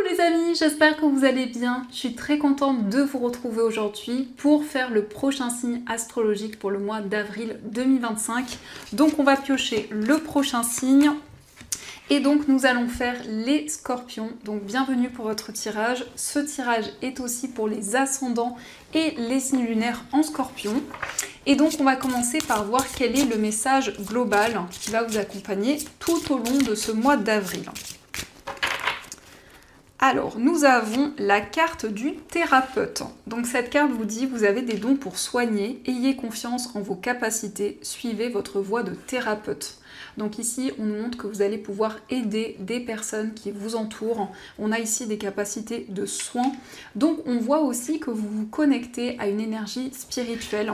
les amis, j'espère que vous allez bien. Je suis très contente de vous retrouver aujourd'hui pour faire le prochain signe astrologique pour le mois d'avril 2025. Donc on va piocher le prochain signe. Et donc nous allons faire les scorpions. Donc bienvenue pour votre tirage. Ce tirage est aussi pour les ascendants et les signes lunaires en scorpion. Et donc on va commencer par voir quel est le message global qui va vous accompagner tout au long de ce mois d'avril. Alors, nous avons la carte du thérapeute. Donc cette carte vous dit, vous avez des dons pour soigner, ayez confiance en vos capacités, suivez votre voie de thérapeute. Donc ici, on nous montre que vous allez pouvoir aider des personnes qui vous entourent. On a ici des capacités de soins. Donc on voit aussi que vous vous connectez à une énergie spirituelle.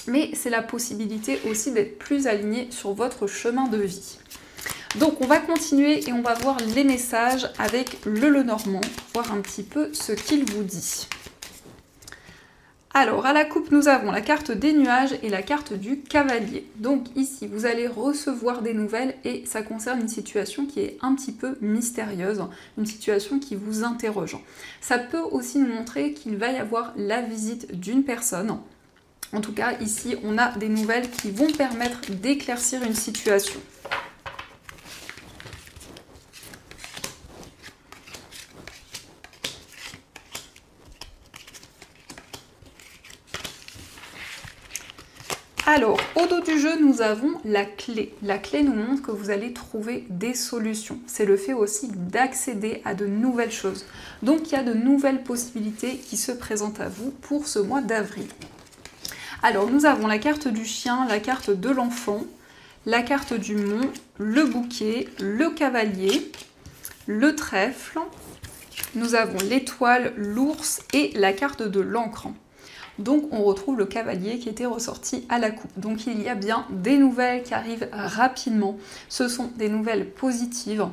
Mais c'est la possibilité aussi d'être plus aligné sur votre chemin de vie. Donc on va continuer et on va voir les messages avec le Lenormand, voir un petit peu ce qu'il vous dit. Alors à la coupe nous avons la carte des nuages et la carte du cavalier. Donc ici vous allez recevoir des nouvelles et ça concerne une situation qui est un petit peu mystérieuse, une situation qui vous interroge. Ça peut aussi nous montrer qu'il va y avoir la visite d'une personne. En tout cas ici on a des nouvelles qui vont permettre d'éclaircir une situation. Alors, au dos du jeu, nous avons la clé. La clé nous montre que vous allez trouver des solutions. C'est le fait aussi d'accéder à de nouvelles choses. Donc, il y a de nouvelles possibilités qui se présentent à vous pour ce mois d'avril. Alors, nous avons la carte du chien, la carte de l'enfant, la carte du mont, le bouquet, le cavalier, le trèfle. Nous avons l'étoile, l'ours et la carte de l'encre. Donc on retrouve le cavalier qui était ressorti à la coupe. Donc il y a bien des nouvelles qui arrivent rapidement. Ce sont des nouvelles positives.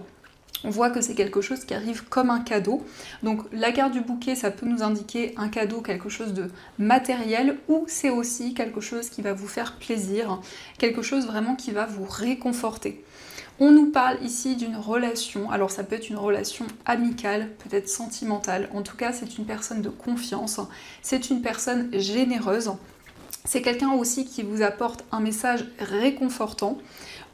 On voit que c'est quelque chose qui arrive comme un cadeau. Donc la carte du bouquet, ça peut nous indiquer un cadeau, quelque chose de matériel, ou c'est aussi quelque chose qui va vous faire plaisir, quelque chose vraiment qui va vous réconforter. On nous parle ici d'une relation, alors ça peut être une relation amicale, peut-être sentimentale, en tout cas c'est une personne de confiance, c'est une personne généreuse, c'est quelqu'un aussi qui vous apporte un message réconfortant.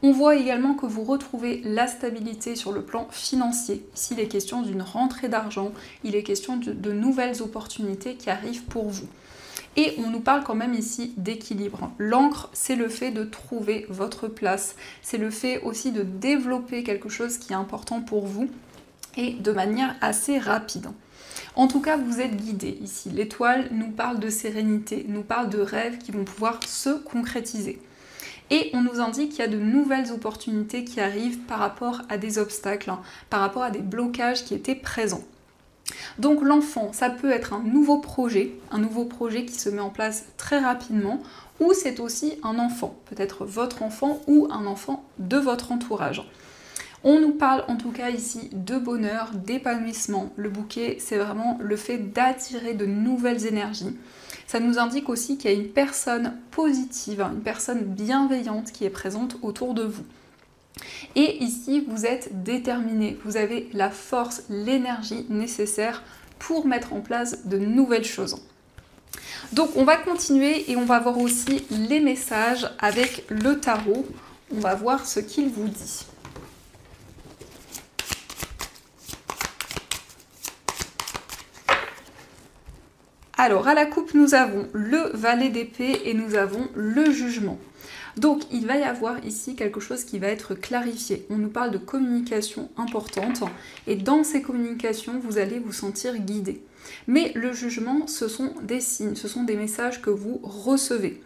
On voit également que vous retrouvez la stabilité sur le plan financier. Ici il est question d'une rentrée d'argent, il est question de nouvelles opportunités qui arrivent pour vous. Et on nous parle quand même ici d'équilibre. L'encre, c'est le fait de trouver votre place. C'est le fait aussi de développer quelque chose qui est important pour vous et de manière assez rapide. En tout cas, vous êtes guidé ici. L'étoile nous parle de sérénité, nous parle de rêves qui vont pouvoir se concrétiser. Et on nous indique qu'il y a de nouvelles opportunités qui arrivent par rapport à des obstacles, par rapport à des blocages qui étaient présents. Donc l'enfant, ça peut être un nouveau projet qui se met en place très rapidement, ou c'est aussi un enfant, peut-être votre enfant ou un enfant de votre entourage. On nous parle en tout cas ici de bonheur, d'épanouissement. Le bouquet, c'est vraiment le fait d'attirer de nouvelles énergies. Ça nous indique aussi qu'il y a une personne positive, une personne bienveillante qui est présente autour de vous. Et ici, vous êtes déterminé, vous avez la force, l'énergie nécessaire pour mettre en place de nouvelles choses. Donc on va continuer et on va voir aussi les messages avec le tarot. On va voir ce qu'il vous dit. Alors à la coupe, nous avons le valet d'épée et nous avons le jugement. Donc il va y avoir ici quelque chose qui va être clarifié. On nous parle de communication importante et dans ces communications, vous allez vous sentir guidé. Mais le jugement, ce sont des signes, ce sont des messages que vous recevez.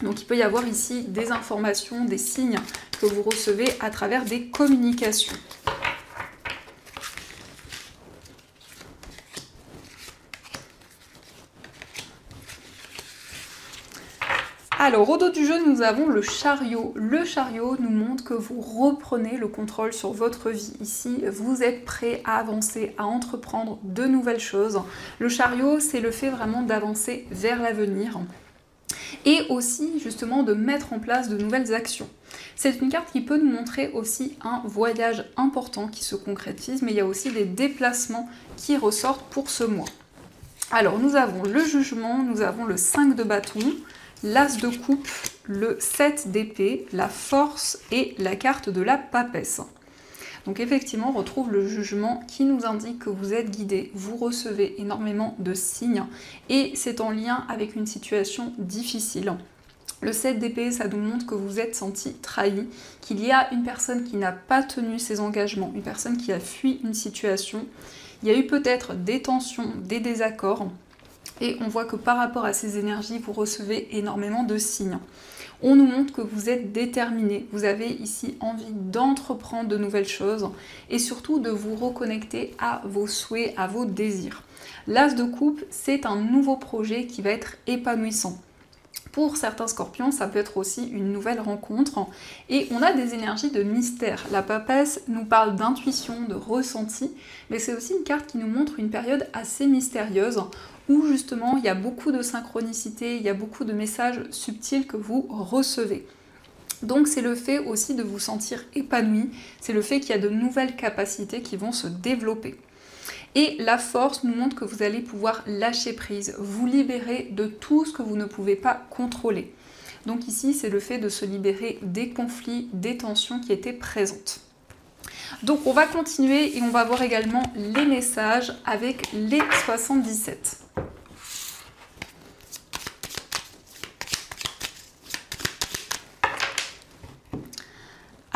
Donc il peut y avoir ici des informations, des signes que vous recevez à travers des communications. Alors, au dos du jeu, nous avons le chariot. Le chariot nous montre que vous reprenez le contrôle sur votre vie. Ici, vous êtes prêt à avancer, à entreprendre de nouvelles choses. Le chariot, c'est le fait vraiment d'avancer vers l'avenir. et aussi justement de mettre en place de nouvelles actions. C'est une carte qui peut nous montrer aussi un voyage important qui se concrétise, mais il y a aussi des déplacements qui ressortent pour ce mois. Alors nous avons le jugement, nous avons le 5 de bâton, l'as de coupe, le 7 d'épée, la force et la carte de la papesse. Donc effectivement, on retrouve le jugement qui nous indique que vous êtes guidé, vous recevez énormément de signes et c'est en lien avec une situation difficile. Le 7 d'épée, ça nous montre que vous êtes senti trahi, qu'il y a une personne qui n'a pas tenu ses engagements, une personne qui a fui une situation. Il y a eu peut-être des tensions, des désaccords, et on voit que par rapport à ces énergies, vous recevez énormément de signes. On nous montre que vous êtes déterminé, vous avez ici envie d'entreprendre de nouvelles choses, et surtout de vous reconnecter à vos souhaits, à vos désirs. L'as de coupe, c'est un nouveau projet qui va être épanouissant. Pour certains scorpions, ça peut être aussi une nouvelle rencontre. Et on a des énergies de mystère. La papesse nous parle d'intuition, de ressenti, mais c'est aussi une carte qui nous montre une période assez mystérieuse où justement il y a beaucoup de synchronicité, il y a beaucoup de messages subtils que vous recevez. Donc c'est le fait aussi de vous sentir épanoui, c'est le fait qu'il y a de nouvelles capacités qui vont se développer. Et la force nous montre que vous allez pouvoir lâcher prise, vous libérer de tout ce que vous ne pouvez pas contrôler. Donc ici, c'est le fait de se libérer des conflits, des tensions qui étaient présentes. Donc on va continuer et on va voir également les messages avec les 77.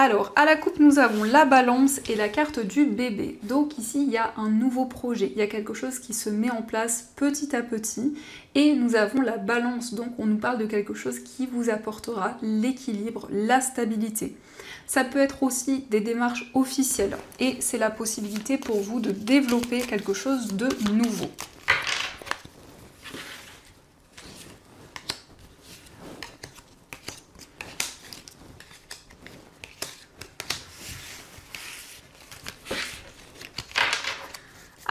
Alors, à la coupe, nous avons la balance et la carte du bébé. Donc ici, il y a un nouveau projet, il y a quelque chose qui se met en place petit à petit. Et nous avons la balance, donc on nous parle de quelque chose qui vous apportera l'équilibre, la stabilité. Ça peut être aussi des démarches officielles et c'est la possibilité pour vous de développer quelque chose de nouveau.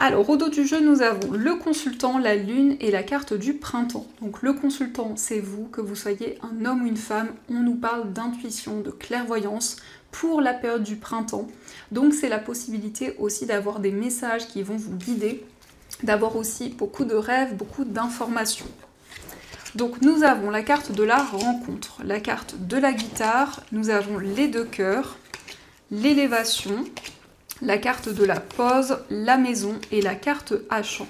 Alors, au dos du jeu, nous avons le consultant, la lune et la carte du printemps. Donc, le consultant, c'est vous, que vous soyez un homme ou une femme. On nous parle d'intuition, de clairvoyance pour la période du printemps. Donc, c'est la possibilité aussi d'avoir des messages qui vont vous guider, d'avoir aussi beaucoup de rêves, beaucoup d'informations. Donc, nous avons la carte de la rencontre, la carte de la guitare, nous avons les deux cœurs, l'élévation, la carte de la pause, la maison et la carte hache.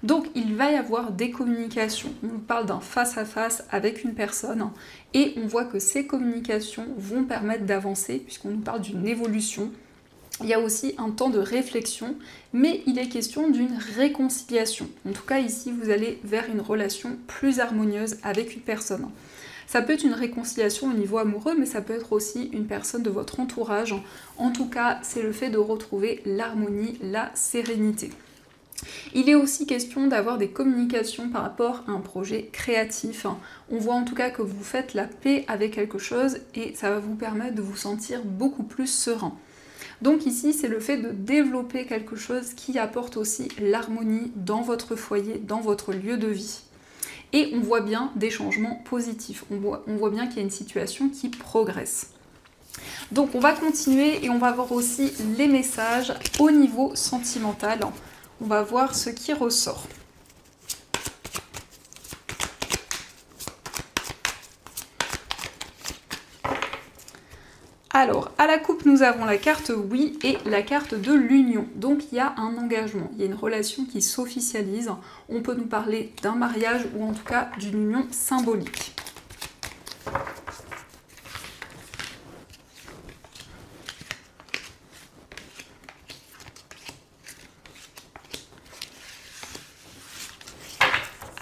Donc il va y avoir des communications. On parle d'un face-à-face avec une personne et on voit que ces communications vont permettre d'avancer puisqu'on nous parle d'une évolution. Il y a aussi un temps de réflexion, mais il est question d'une réconciliation. En tout cas ici, vous allez vers une relation plus harmonieuse avec une personne. Ça peut être une réconciliation au niveau amoureux, mais ça peut être aussi une personne de votre entourage. En tout cas, c'est le fait de retrouver l'harmonie, la sérénité. Il est aussi question d'avoir des communications par rapport à un projet créatif. On voit en tout cas que vous faites la paix avec quelque chose et ça va vous permettre de vous sentir beaucoup plus serein. Donc ici, c'est le fait de développer quelque chose qui apporte aussi l'harmonie dans votre foyer, dans votre lieu de vie. Et on voit bien des changements positifs, on voit bien qu'il y a une situation qui progresse. Donc on va continuer et on va voir aussi les messages au niveau sentimental. On va voir ce qui ressort. Alors, à la coupe, nous avons la carte oui et la carte de l'union. Donc, il y a un engagement, il y a une relation qui s'officialise. On peut nous parler d'un mariage ou en tout cas d'une union symbolique.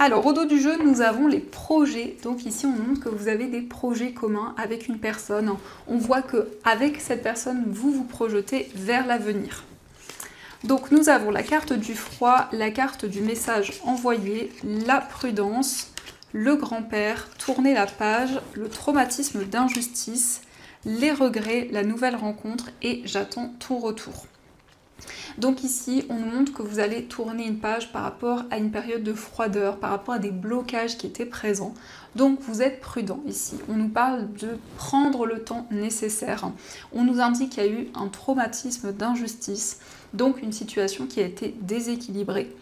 Alors, au dos du jeu, nous avons les projets. Donc ici, on montre que vous avez des projets communs avec une personne. On voit qu'avec cette personne, vous vous projetez vers l'avenir. Donc nous avons la carte du froid, la carte du message envoyé, la prudence, le grand-père, tourner la page, le traumatisme d'injustice, les regrets, la nouvelle rencontre et j'attends ton retour. Donc ici, on nous montre que vous allez tourner une page par rapport à une période de froideur, par rapport à des blocages qui étaient présents. Donc vous êtes prudent ici. On nous parle de prendre le temps nécessaire. On nous indique qu'il y a eu un traumatisme d'injustice, donc une situation qui a été déséquilibrée.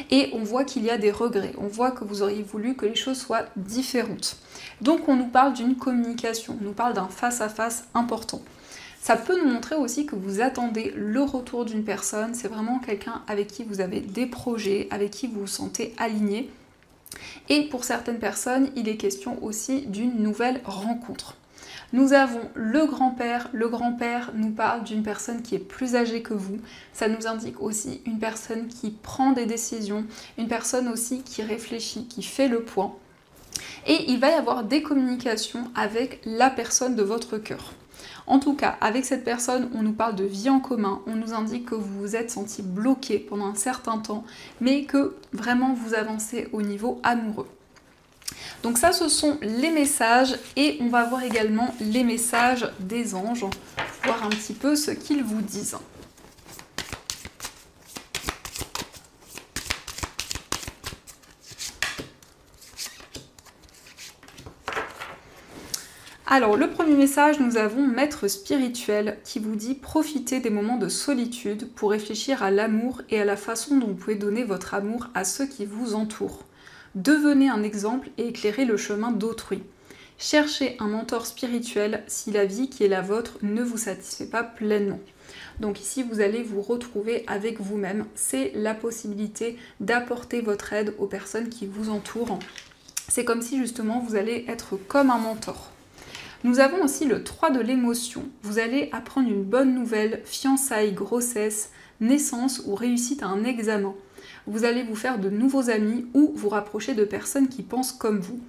Et on voit qu'il y a des regrets, on voit que vous auriez voulu que les choses soient différentes. Donc on nous parle d'une communication, on nous parle d'un face-à-face important. Ça peut nous montrer aussi que vous attendez le retour d'une personne, c'est vraiment quelqu'un avec qui vous avez des projets, avec qui vous vous sentez aligné. Et pour certaines personnes, il est question aussi d'une nouvelle rencontre. Nous avons le grand-père. Le grand-père nous parle d'une personne qui est plus âgée que vous. Ça nous indique aussi une personne qui prend des décisions, une personne aussi qui réfléchit, qui fait le point. Et il va y avoir des communications avec la personne de votre cœur. En tout cas, avec cette personne, on nous parle de vie en commun, on nous indique que vous vous êtes senti bloqué pendant un certain temps, mais que vraiment vous avancez au niveau amoureux. Donc ça, ce sont les messages et on va voir également les messages des anges, voir un petit peu ce qu'ils vous disent. Alors, le premier message, nous avons Maître spirituel qui vous dit « Profitez des moments de solitude pour réfléchir à l'amour et à la façon dont vous pouvez donner votre amour à ceux qui vous entourent. Devenez un exemple et éclairez le chemin d'autrui. Cherchez un mentor spirituel si la vie qui est la vôtre ne vous satisfait pas pleinement. » Donc ici, vous allez vous retrouver avec vous-même. C'est la possibilité d'apporter votre aide aux personnes qui vous entourent. C'est comme si justement vous allez être comme un mentor. Nous avons aussi le 3 de l'émotion. Vous allez apprendre une bonne nouvelle, fiançailles, grossesse, naissance ou réussite à un examen. Vous allez vous faire de nouveaux amis ou vous rapprocher de personnes qui pensent comme vous.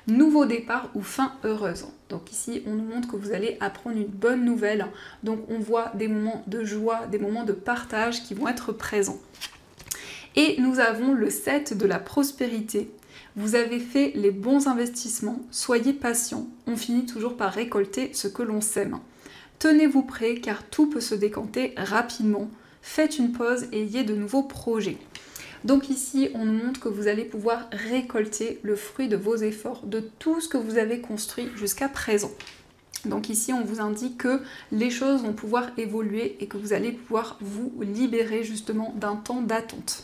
Nouveau départ ou fin heureuse. Donc ici, on nous montre que vous allez apprendre une bonne nouvelle. Donc on voit des moments de joie, des moments de partage qui vont être présents. Et nous avons le 7 de la prospérité. Vous avez fait les bons investissements, soyez patient, on finit toujours par récolter ce que l'on sème. Tenez-vous prêt car tout peut se décanter rapidement. Faites une pause et ayez de nouveaux projets. Donc ici, on nous montre que vous allez pouvoir récolter le fruit de vos efforts, de tout ce que vous avez construit jusqu'à présent. Donc ici, on vous indique que les choses vont pouvoir évoluer et que vous allez pouvoir vous libérer justement d'un temps d'attente.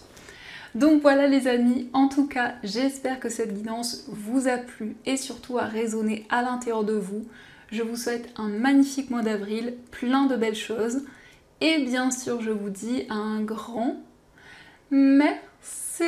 Donc voilà les amis, en tout cas, j'espère que cette guidance vous a plu et surtout a résonné à l'intérieur de vous. Je vous souhaite un magnifique mois d'avril, plein de belles choses. Et bien sûr, je vous dis un grand merci.